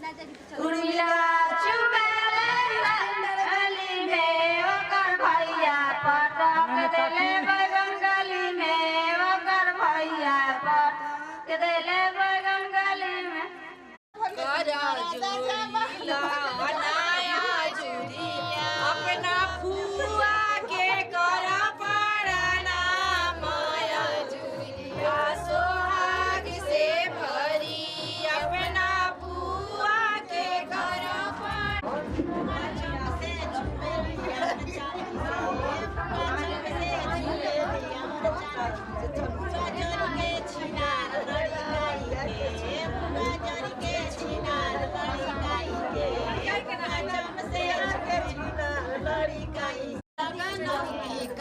उर्मिला चुमाला गली में ओकर भैया पटक देले बैगन गली में ओकर भैया पटक देले बैगन गली में करा जुलिया नया जुलिया अपना फुआ के करा पड़ना माया जुलिया सोहाग से भरी अपना फुआ के करा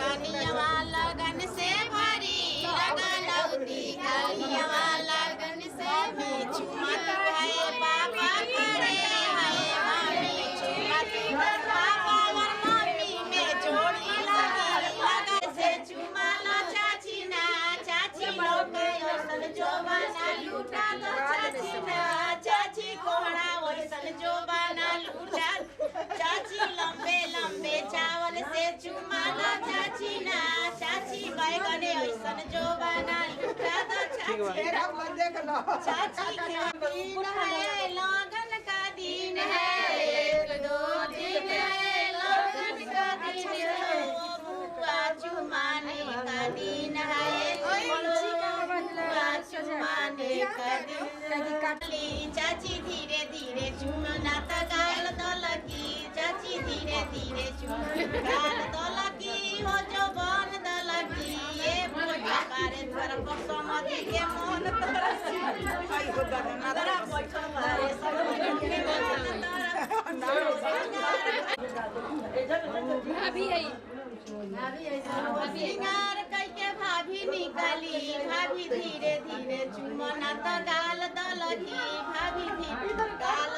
लगन से भरी लगनौती कनिया लगन से भी चुमत है पापा करे है मम्मी चुमत पापा और मम्मी में जोड़ी लगी लगन से चुमाला चाची ना चाची लोग ओसन जो बना लूटा दो चाची ना चाची कोहड़ा ओसन जो बना लूटा चाची लंबे लंबे चावल से चुमाला चाची ना चाची बैगने ओसन जो बना लूटा दो चाची चाची के दिन है लगन का दिन है एक दो दिन है लगन का दिन है बुआ चुमाने का दिन है बुआ चुमाने का दिन चाची धीरे धीरे चुमना त गाल दलकी चाची धीरे धीरे चुमना गाल दलकी हो जो बन दलकी ये बोझा पारे तोर समधि के मन तरसी आई हो गना तोरा बैठो मारे समधि के मन भाभी है सिंगार कइके भाभी निकाली भाभी धीरे धीरे चुमना त गाल दलकी भाभी धीरे गाल